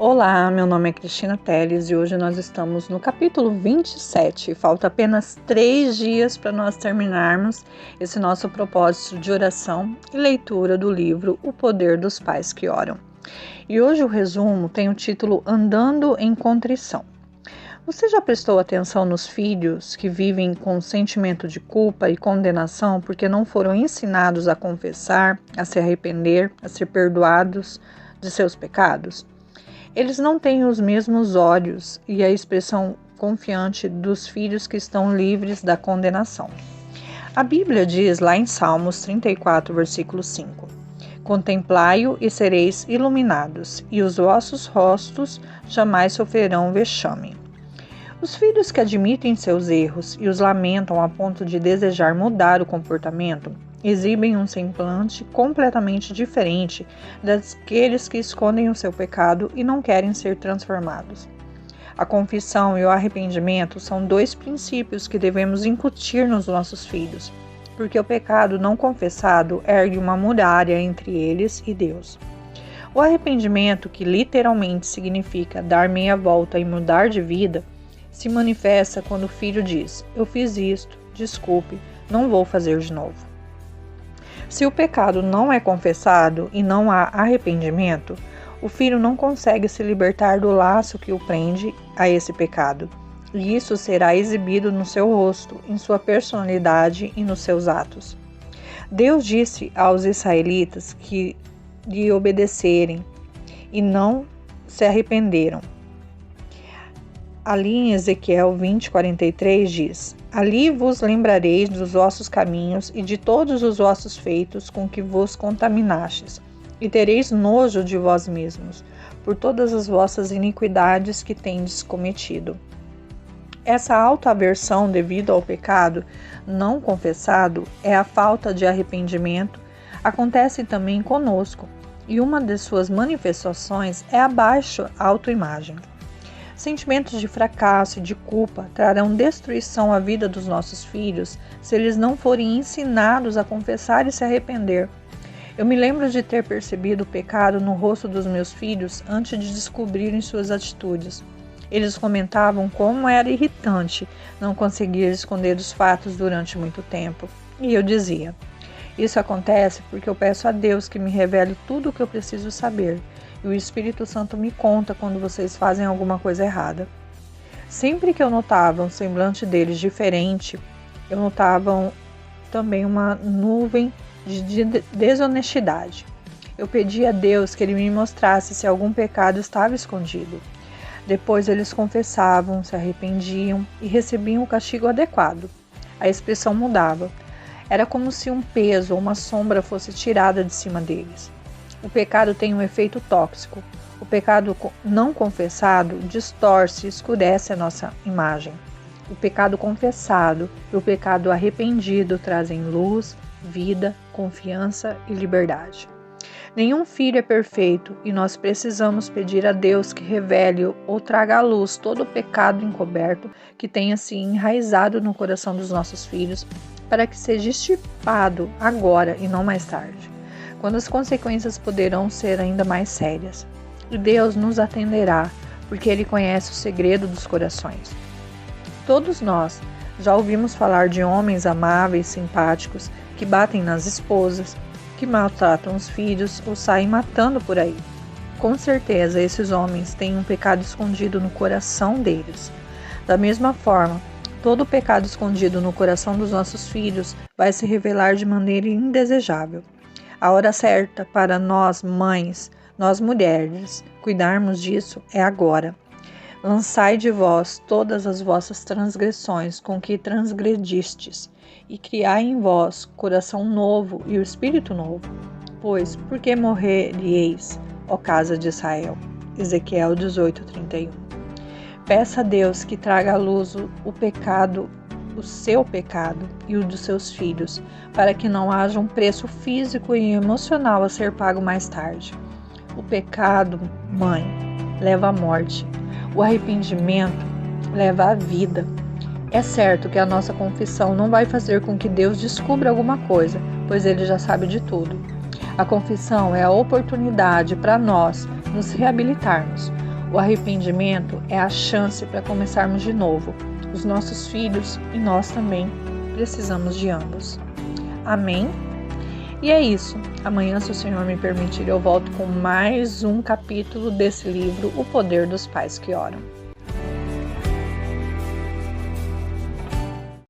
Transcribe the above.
Olá, meu nome é Cristina Teles e hoje nós estamos no capítulo 27. Falta apenas 3 dias para nós terminarmos esse nosso propósito de oração e leitura do livro O Poder dos Pais que Oram. E hoje o resumo tem o título Andando em Contrição. Você já prestou atenção nos filhos que vivem com sentimento de culpa e condenação porque não foram ensinados a confessar, a se arrepender, a ser perdoados de seus pecados? Eles não têm os mesmos olhos e a expressão confiante dos filhos que estão livres da condenação. A Bíblia diz lá em Salmos 34, versículo 5: Contemplai-o e sereis iluminados, e os vossos rostos jamais sofrerão vexame. Os filhos que admitem seus erros e os lamentam a ponto de desejar mudar o comportamento exibem um semblante completamente diferente daqueles que escondem o seu pecado e não querem ser transformados. A confissão e o arrependimento são 2 princípios que devemos incutir nos nossos filhos, porque o pecado não confessado ergue uma muralha entre eles e Deus. O arrependimento, que literalmente significa dar meia volta e mudar de vida, se manifesta quando o filho diz: "Eu fiz isto, desculpe, não vou fazer de novo". Se o pecado não é confessado e não há arrependimento, o filho não consegue se libertar do laço que o prende a esse pecado, e isso será exibido no seu rosto, em sua personalidade e nos seus atos. Deus disse aos israelitas que lhe obedecerem e não se arrependeram. Ali em Ezequiel 20:43 diz: Ali vos lembrareis dos vossos caminhos e de todos os vossos feitos com que vos contaminastes, e tereis nojo de vós mesmos, por todas as vossas iniquidades que tendes cometido. Essa autoaversão devido ao pecado não confessado é a falta de arrependimento. Acontece também conosco, e uma de suas manifestações é a baixa autoimagem. Sentimentos de fracasso e de culpa trarão destruição à vida dos nossos filhos se eles não forem ensinados a confessar e se arrepender. Eu me lembro de ter percebido o pecado no rosto dos meus filhos antes de descobrirem suas atitudes. Eles comentavam como era irritante não conseguir esconder os fatos durante muito tempo. E eu dizia: isso acontece porque eu peço a Deus que me revele tudo o que eu preciso saber. E o Espírito Santo me conta quando vocês fazem alguma coisa errada. Sempre que eu notava um semblante deles diferente, eu notava também uma nuvem de desonestidade. Eu pedia a Deus que Ele me mostrasse se algum pecado estava escondido. Depois eles confessavam, se arrependiam e recebiam o castigo adequado. A expressão mudava. Era como se um peso ou uma sombra fosse tirada de cima deles. O pecado tem um efeito tóxico. O pecado não confessado distorce e escurece a nossa imagem. O pecado confessado e o pecado arrependido trazem luz, vida, confiança e liberdade. Nenhum filho é perfeito e nós precisamos pedir a Deus que revele ou traga à luz todo o pecado encoberto que tenha se enraizado no coração dos nossos filhos, para que seja extirpado agora e não mais tarde, quando as consequências poderão ser ainda mais sérias. E Deus nos atenderá, porque Ele conhece o segredo dos corações. Todos nós já ouvimos falar de homens amáveis, simpáticos, que batem nas esposas, que maltratam os filhos ou saem matando por aí. Com certeza, esses homens têm um pecado escondido no coração deles. Da mesma forma, todo o pecado escondido no coração dos nossos filhos vai se revelar de maneira indesejável. A hora certa para nós, mães, nós mulheres, cuidarmos disso é agora. Lançai de vós todas as vossas transgressões com que transgredistes, e criai em vós coração novo e o espírito novo. Pois, por que morreríeis, ó casa de Israel? Ezequiel 18:31. Peça a Deus que traga à luz o pecado, o seu pecado e o dos seus filhos, para que não haja um preço físico e emocional a ser pago mais tarde. O pecado, mãe, leva à morte. O arrependimento leva à vida. É certo que a nossa confissão não vai fazer com que Deus descubra alguma coisa, pois Ele já sabe de tudo. A confissão é a oportunidade para nós nos reabilitarmos. O arrependimento é a chance para começarmos de novo. Os nossos filhos e nós também precisamos de ambos. Amém? E é isso. Amanhã, se o Senhor me permitir, eu volto com mais um capítulo desse livro, O Poder dos Pais que Oram.